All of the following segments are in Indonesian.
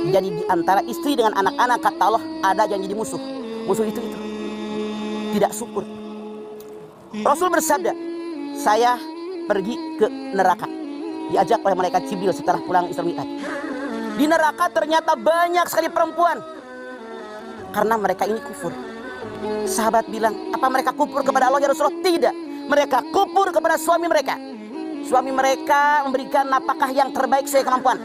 Jadi di antara istri dengan anak-anak, kata Allah, ada yang jadi musuh. Musuh itu tidak syukur. Rasul bersabda, saya pergi ke neraka, diajak oleh malaikat Jibril setelah pulang Isra Mi'raj. Di neraka ternyata banyak sekali perempuan, karena mereka ini kufur. Sahabat bilang, apa mereka kufur kepada Allah ya Rasulullah? Tidak, mereka kufur kepada suami mereka. Suami mereka memberikan nafkah yang terbaik sesuai kemampuan.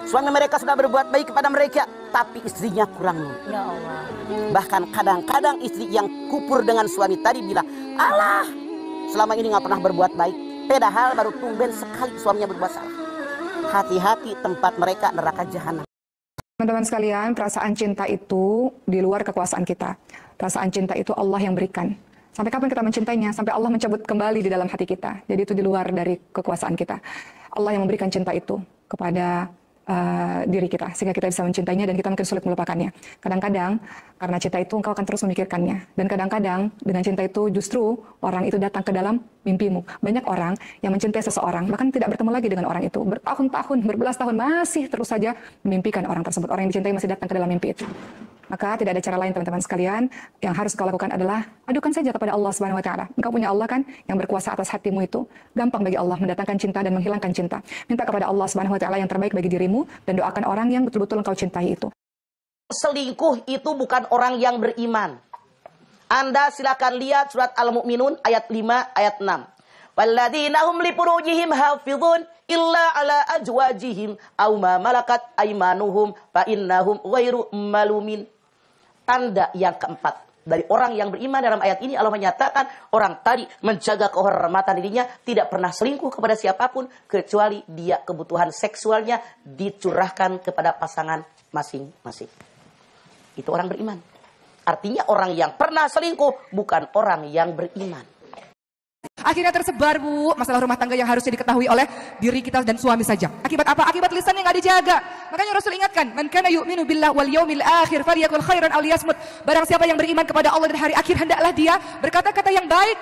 Suami mereka sudah berbuat baik kepada mereka, tapi istrinya kurang. Ya Allah. Bahkan kadang-kadang istri yang kufur dengan suami tadi bilang, Allah, selama ini nggak pernah berbuat baik, padahal baru tumben sekali suaminya berbuat salah. Hati-hati, tempat mereka neraka jahanam. Teman-teman sekalian, perasaan cinta itu di luar kekuasaan kita. Perasaan cinta itu Allah yang berikan. Sampai kapan kita mencintainya? Sampai Allah mencabut kembali di dalam hati kita. Jadi itu di luar dari kekuasaan kita. Allah yang memberikan cinta itu kepada diri kita, sehingga kita bisa mencintainya dan kita mungkin sulit melupakannya. Kadang-kadang karena cinta itu engkau akan terus memikirkannya, dan kadang-kadang dengan cinta itu justru orang itu datang ke dalam mimpimu. Banyak orang yang mencintai seseorang bahkan tidak bertemu lagi dengan orang itu, bertahun-tahun, berbelas tahun masih terus saja memimpikan orang tersebut. Orang yang dicintai masih datang ke dalam mimpi itu. Maka tidak ada cara lain teman-teman sekalian. Yang harus kau lakukan adalah adukan saja kepada Allah Subhanahu wa taala. Engkau punya Allah kan yang berkuasa atas hatimu itu. Gampang bagi Allah mendatangkan cinta dan menghilangkan cinta. Minta kepada Allah Subhanahu wa taala yang terbaik bagi dirimu dan doakan orang yang betul-betul engkau cintai itu. Selingkuh itu bukan orang yang beriman. Anda silakan lihat surat Al-Mu'minun ayat 5 ayat 6. Walladzina hum li furujihim hafizun illa ala azwajihim aw ma malakat aymanuhum fa innahum ghairu malumin. Tanda yang keempat dari orang yang beriman dalam ayat ini, Allah menyatakan orang tadi menjaga kehormatan dirinya, tidak pernah selingkuh kepada siapapun kecuali dia kebutuhan seksualnya dicurahkan kepada pasangan masing-masing. Itu orang beriman. Artinya orang yang pernah selingkuh bukan orang yang beriman. Akhirnya tersebar, Bu, masalah rumah tangga yang harusnya diketahui oleh diri kita dan suami saja. Akibat apa? Akibat lisan yang nggak dijaga. Makanya Rasul ingatkan, man kana yu'minu billah wal yaumil akhir falyakul khairan aw liyasmut. Barang siapa yang beriman kepada Allah dan hari akhir, hendaklah dia berkata-kata yang baik.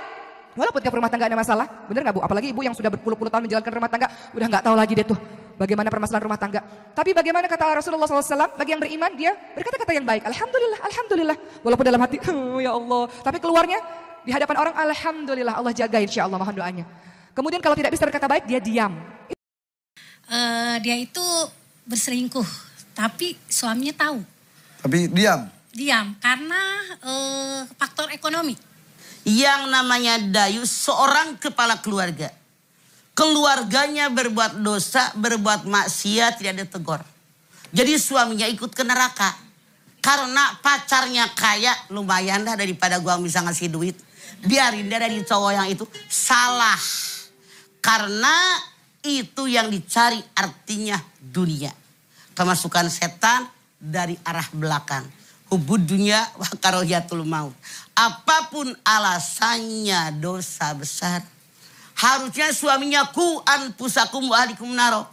Walaupun tiap rumah tangga ada masalah. Benar nggak, Bu? Apalagi ibu yang sudah berpuluh-puluh tahun menjalankan rumah tangga, udah nggak tahu lagi deh tuh bagaimana permasalahan rumah tangga. Tapi bagaimana kata Rasulullah SAW, bagi yang beriman dia berkata-kata yang baik. Alhamdulillah, alhamdulillah. Walaupun dalam hati, ya Allah. Tapi keluarnya di hadapan orang, alhamdulillah, Allah jaga insya Allah, mohon doanya. Kemudian kalau tidak bisa berkata baik, dia diam. Dia itu berselingkuh, tapi suaminya tahu. Tapi diam? Diam, karena faktor ekonomi. Yang namanya dayus, seorang kepala keluarga. Keluarganya berbuat dosa, berbuat maksiat, tidak ditegur. Jadi suaminya ikut ke neraka. Karena pacarnya kaya, lumayan dah daripada gua bisa ngasih duit. Biarin dia dari cowok yang itu. Salah. Karena itu yang dicari artinya dunia. Kemasukan setan dari arah belakang. Hubud dunia wa karohiyatul maut. Apapun alasannya dosa besar. Harusnya suaminya ku anfusakum wa ahlikum naro.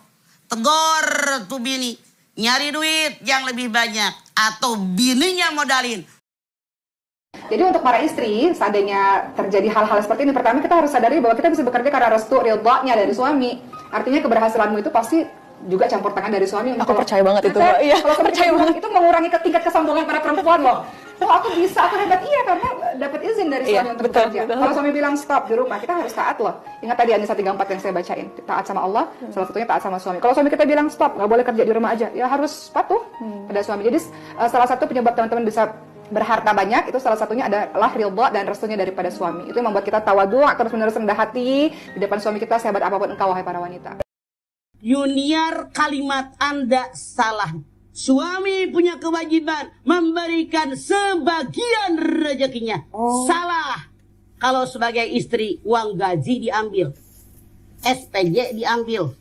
Tegor tuh bini. Nyari duit yang lebih banyak. Atau bininya modalin. Jadi untuk para istri, seandainya terjadi hal-hal seperti ini, pertama kita harus sadari bahwa kita bisa bekerja karena restu ridhanya dari suami. Artinya keberhasilanmu itu pasti juga campur tangan dari suami. Aku percaya banget itu, Mbak. Iya, kalau percaya banget itu mengurangi tingkat kesombongan para perempuan loh. Oh, aku bisa, aku hebat. Iya, karena dapat izin dari suami untuk bekerja. Kalau suami bilang stop di rumah, kita harus taat loh. Ingat tadi An-Nisa 34 yang saya bacain. Taat sama Allah, salah satunya taat sama suami. Kalau suami kita bilang stop, nggak boleh kerja di rumah aja, ya harus patuh pada suami. Jadi salah satu penyebab teman-teman bisa berharta banyak, itu salah satunya adalah ridha dan restunya daripada suami. Itu yang membuat kita tawadhu, terus-menerus rendah hati di depan suami kita, sehebat apapun engkau, wahai para wanita. Junior, kalimat Anda salah. Suami punya kewajiban memberikan sebagian rezekinya. Salah. Kalau sebagai istri, uang gaji diambil. SPG diambil.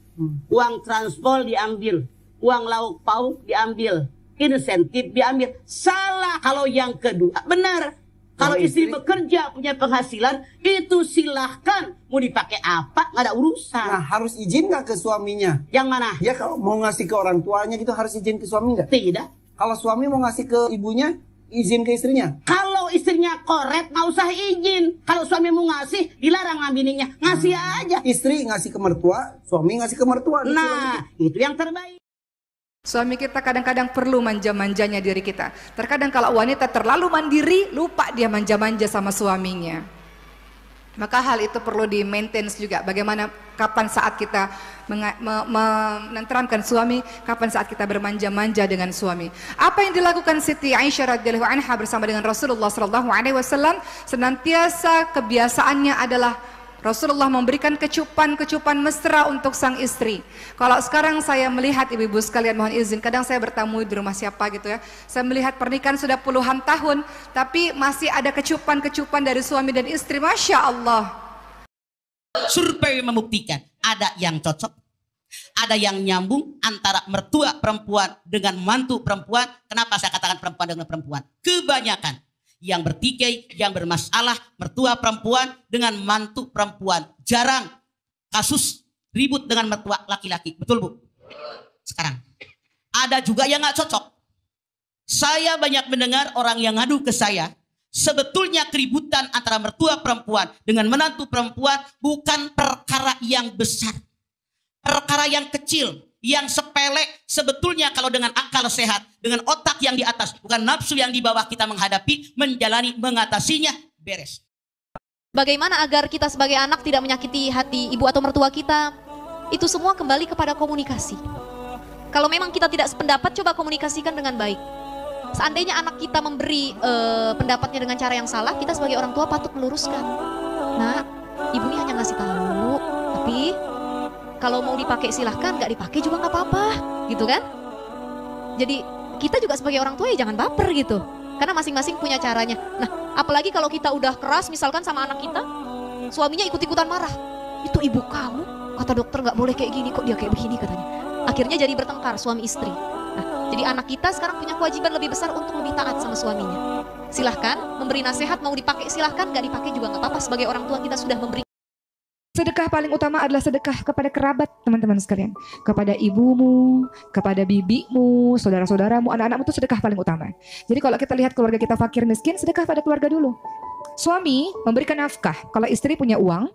Uang transport diambil. Uang lauk pauk diambil. Insentif diambil. Salah. Kalau yang kedua, benar. Kalau istri bekerja punya penghasilan, itu silahkan. Mau dipakai apa, nggak ada urusan. Nah, harus izin nggak ke suaminya? Yang mana? Ya kalau mau ngasih ke orang tuanya gitu harus izin ke suami nggak? Tidak. Kalau suami mau ngasih ke ibunya, izin ke istrinya? Kalau istrinya koret, nggak usah izin. Kalau suami mau ngasih, dilarang ngambilinnya. Ngasih aja. Istri ngasih ke mertua, suami ngasih ke mertua. Nah, itu yang terbaik. Suami kita kadang-kadang perlu manja-manjanya diri kita. Terkadang kalau wanita terlalu mandiri, lupa dia manja-manja sama suaminya. Maka hal itu perlu di maintenance juga. Bagaimana kapan saat kita menenteramkan suami, kapan saat kita bermanja-manja dengan suami. Apa yang dilakukan Siti Aisyah radhiyallahu anha bersama dengan Rasulullah sallallahu alaihi wasallam, senantiasa kebiasaannya adalah Rasulullah memberikan kecupan-kecupan mesra untuk sang istri. Kalau sekarang saya melihat ibu-ibu sekalian, mohon izin, kadang saya bertamu di rumah siapa gitu ya, saya melihat pernikahan sudah puluhan tahun, tapi masih ada kecupan-kecupan dari suami dan istri. Masya Allah. Survei membuktikan ada yang cocok, ada yang nyambung antara mertua perempuan dengan mantu perempuan. Kenapa saya katakan perempuan dengan perempuan? Kebanyakan yang bertikai, yang bermasalah mertua perempuan dengan mantu perempuan. Jarang kasus ribut dengan mertua laki-laki. Betul Bu? Sekarang ada juga yang gak cocok. Saya banyak mendengar orang yang ngadu ke saya, sebetulnya keributan antara mertua perempuan dengan menantu perempuan bukan perkara yang besar, perkara yang kecil, yang sepele. Sebetulnya kalau dengan akal sehat, dengan otak yang di atas, bukan nafsu yang di bawah, kita menghadapi, menjalani, mengatasinya, beres. Bagaimana agar kita sebagai anak tidak menyakiti hati ibu atau mertua kita? Itu semua kembali kepada komunikasi. Kalau memang kita tidak sependapat, coba komunikasikan dengan baik. Seandainya anak kita memberi pendapatnya dengan cara yang salah, kita sebagai orang tua patut meluruskan. Nah, ibu ini hanya ngasih tahu, tapi kalau mau dipakai silahkan, nggak dipakai juga nggak apa-apa, gitu kan? Jadi kita juga sebagai orang tua ya jangan baper gitu, karena masing-masing punya caranya. Nah, apalagi kalau kita udah keras misalkan sama anak kita, suaminya ikut-ikutan marah. Itu ibu kamu, kata dokter nggak boleh kayak gini, kok dia kayak begini katanya. Akhirnya jadi bertengkar suami istri. Nah, jadi anak kita sekarang punya kewajiban lebih besar untuk lebih taat sama suaminya. Silahkan memberi nasihat, mau dipakai silahkan, nggak dipakai juga nggak apa-apa. Sebagai orang tua kita sudah memberi. Sedekah paling utama adalah sedekah kepada kerabat, teman-teman sekalian. Kepada ibumu, kepada bibimu, saudara-saudaramu, anak-anakmu, itu sedekah paling utama. Jadi kalau kita lihat keluarga kita fakir miskin, sedekah pada keluarga dulu. Suami memberikan nafkah. Kalau istri punya uang,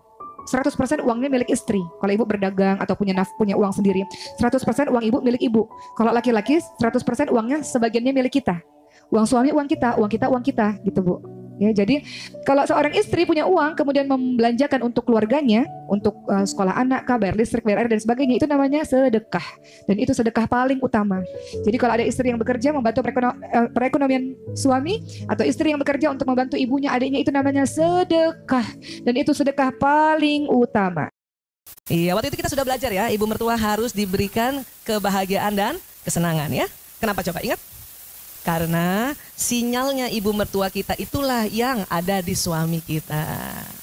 100% uangnya milik istri. Kalau ibu berdagang atau punya uang sendiri, 100% uang ibu milik ibu. Kalau laki-laki, 100% uangnya sebagiannya milik kita. Uang suami uang kita, uang kita, gitu Bu. Ya, jadi kalau seorang istri punya uang kemudian membelanjakan untuk keluarganya, untuk sekolah anak, bayar listrik, bayar air dan sebagainya, itu namanya sedekah. Dan itu sedekah paling utama. Jadi kalau ada istri yang bekerja membantu perekonomian suami, atau istri yang bekerja untuk membantu ibunya, adiknya, itu namanya sedekah. Dan itu sedekah paling utama. Iya, waktu itu kita sudah belajar ya, ibu mertua harus diberikan kebahagiaan dan kesenangan ya. Kenapa coba ingat? Karena sinyalnya ibu mertua kita itulah yang ada di suami kita.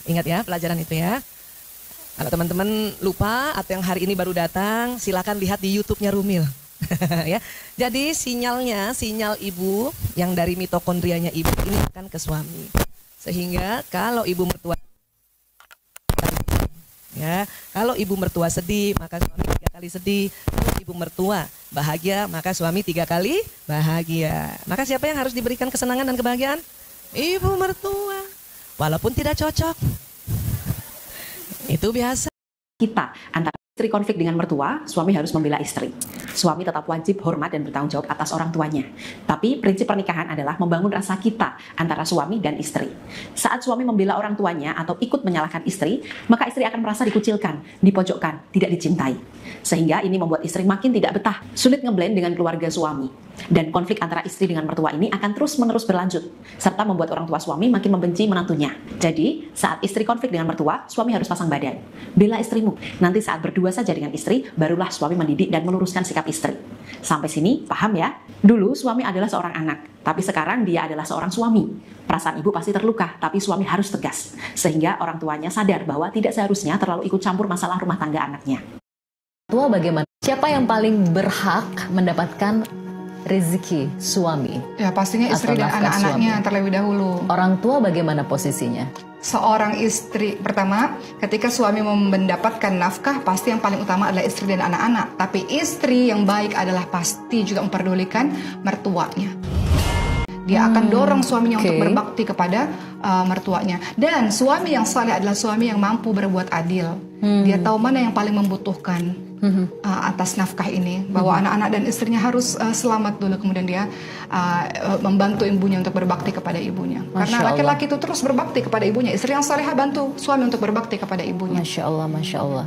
Ingat ya pelajaran itu ya. Kalau teman-teman lupa atau yang hari ini baru datang, silakan lihat di YouTube-nya Rumil. Ya. Jadi sinyal ibu yang dari mitokondrianya ibu ini akan ke suami. Sehingga kalau ibu mertua sedih, maka suami 3 kali sedih. Kalau ibu mertua bahagia, maka suami 3 kali bahagia. Maka siapa yang harus diberikan kesenangan dan kebahagiaan? Ibu mertua. Walaupun tidak cocok. Itu biasa. Kita antara istri konflik dengan mertua, suami harus membela istri. Suami tetap wajib hormat dan bertanggung jawab atas orang tuanya. Tapi prinsip pernikahan adalah membangun rasa kita antara suami dan istri. Saat suami membela orang tuanya atau ikut menyalahkan istri, maka istri akan merasa dikucilkan, dipojokkan, tidak dicintai. Sehingga ini membuat istri makin tidak betah, sulit ngeblend dengan keluarga suami. Dan konflik antara istri dengan mertua ini akan terus-menerus berlanjut, serta membuat orang tua suami makin membenci menantunya. Jadi, saat istri konflik dengan mertua, suami harus pasang badan. Bela istrimu. Nanti saat berdua saja dengan istri, barulah suami mendidik dan meluruskan sikap istri. Sampai sini, paham ya? Dulu suami adalah seorang anak, tapi sekarang dia adalah seorang suami. Perasaan ibu pasti terluka, tapi suami harus tegas. Sehingga orang tuanya sadar bahwa tidak seharusnya terlalu ikut campur masalah rumah tangga anaknya. Tua bagaimana? Siapa yang paling berhak mendapatkan rezeki suami? Ya pastinya istri dan anak-anaknya terlebih dahulu. Orang tua bagaimana posisinya? Seorang istri, pertama ketika suami mendapatkan nafkah, pasti yang paling utama adalah istri dan anak-anak. Tapi istri yang baik adalah pasti juga memperdulikan mertuanya. Dia akan dorong suaminya untuk berbakti kepada mertuanya. Dan suami yang saleh adalah suami yang mampu berbuat adil. Dia tahu mana yang paling membutuhkan. atas nafkah ini, bahwa anak-anak dan istrinya harus selamat dulu, kemudian dia membantu ibunya untuk berbakti kepada ibunya. Karena laki-laki itu terus berbakti kepada ibunya, istri yang salehah bantu suami untuk berbakti kepada ibunya. Masya Allah, Masya Allah.